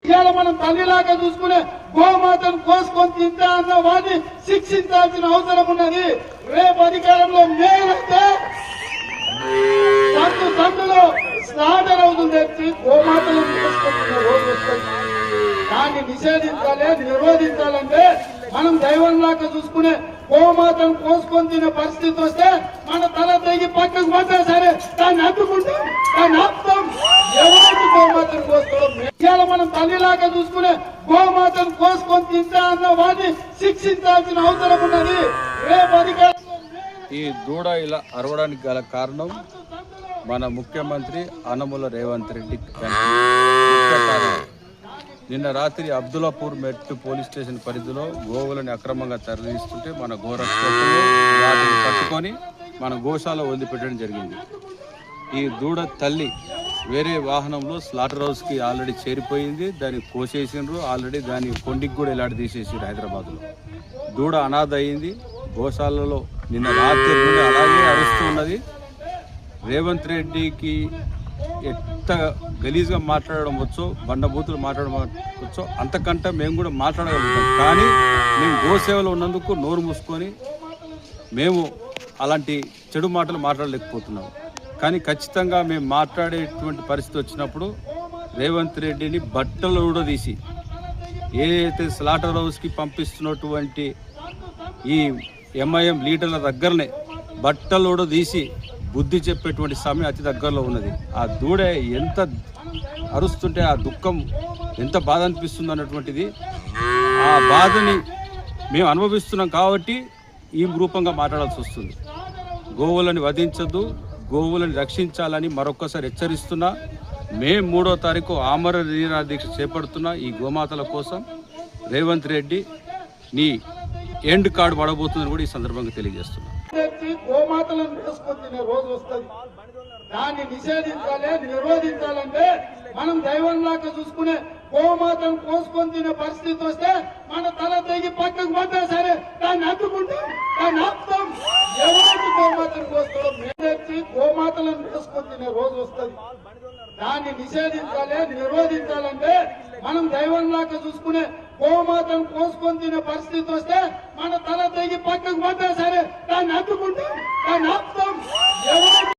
ఇవాళ మనం తల్లిలాగా చూసుకునే గోమాతను కోసుకొని తింటా అన్న వాడిని శిక్షించాల్సిన అవసరం ఉన్నది. రేపు అధికారంలో మేలైతే సందులో స్లాటర్ అవుతుంది తెచ్చి గోమాతలను కోసుకుంటున్న రోజు వస్తుంది. దాన్ని నిషేధించాలి, నిరోధించాలంటే మనం దైవంలాగా చూసుకునే గోమాతను కోసుకొని తినే పరిస్థితి వస్తే మన తల తెగి పక్కకు పడ్డా సరే దాన్ని అడ్డుకుంటాం, దాన్ని ఆపుతాం. ఎవరికి గోమాతను కోసుకోవడం ఇవాళ మనం తల్లిలాగా చూసుకునే గోమాతను కోసుకొని తింటా అన్న వాడిని శిక్షించాల్సిన అవసరం ఉన్నది. రేపు అధికారంలో ఈ దూడ ఇలా అరవడానికి గల కారణం మన ముఖ్యమంత్రి అనముల రేవంత్ రెడ్డి ముఖ్య కారణం. నిన్న రాత్రి అబ్దుల్లాపూర్ మెట్టు పోలీస్ స్టేషన్ పరిధిలో గోవులను అక్రమంగా తరలిస్తుంటే మన గోరక్షకులు వాటిని పట్టుకొని మన గోశాల వదిలిపెట్టడం జరిగింది. ఈ దూడ తల్లి వేరే వాహనంలో స్లాటర్ హౌస్కి ఆల్రెడీ చేరిపోయింది. దాన్ని కోసేసిండ్రు, ఆల్రెడీ దాని కొండికి కూడా ఇలాంటి తీసేసారు హైదరాబాద్లో. దూడ అనాథ అయింది. గోశాలలో నిన్న రాత్రి నుండి అలాగే అరుస్తూ ఉన్నది. రేవంత్ రెడ్డికి ఎంత గలీజ్గా మాట్లాడడం వచ్చో, బండబూతులు మాట్లాడడం వచ్చో అంతకంటే మేము కూడా మాట్లాడగలుగుతాం. కానీ మేము గోసేవలో ఉన్నందుకు నోరు మూసుకొని మేము అలాంటి చెడు మాటలు మాట్లాడలేకపోతున్నాం. కానీ ఖచ్చితంగా మేము మాట్లాడేటువంటి పరిస్థితి వచ్చినప్పుడు రేవంత్ రెడ్డిని బట్టలు ఊడదీసి ఏదైతే స్లాటర్ హౌస్కి పంపిస్తున్నటువంటి ఈ ఎంఐఎం లీడర్ల దగ్గరనే బట్టలు ఊడదీసి బుద్ధి చెప్పేటువంటి సమయం అతి దగ్గరలో ఉన్నది. ఆ దూడ ఎంత అరుస్తుంటే ఆ దుఃఖం ఎంత బాధ అనిపిస్తుంది అన్నటువంటిది, ఆ బాధని మేము అనుభవిస్తున్నాం కాబట్టి ఈ రూపంగా మాట్లాడాల్సి వస్తుంది. గోవులను వధించద్దు, గోవులను రక్షించాలని మరొక్కసారి హెచ్చరిస్తున్నా. మే 3వ తారీఖు ఆమర దీక్ష చేపడుతున్నా ఈ గోమాతల కోసం. రేవంత్ రెడ్డి నీ ఎండ్ కార్డు పడబోతుందని కూడా ఈ సందర్భంగా తెలియజేస్తున్నా. గోమాతలను వేసుకొని తినే రోజు వస్తుంది. దాన్ని నిషేధించాలి, నిరోధించాలంటే మనం దైవంలాగా చూసుకునే గోమాతను కోసుకొని తినే పరిస్థితి వస్తే మన తల తెగి పక్కకు పడ్డా సరే దాన్ని అడ్డుకుంటాం, దాన్ని ఆపుతాం. ఎవరికి గోమాతను కోసుకోవడం గోమాతలను వేసుకొని తినే రోజు వస్తుంది. దాన్ని నిషేధించాలి, నిరోధించాలంటే మనం దైవంలాగా చూసుకునే గోమాతను కోసుకొని తినే పరిస్థితి వస్తే మన తల తెగి పక్కకు పడ్డా సరే దాన్ని అడ్డుకుంటాం, దాన్ని ఆపుతాం.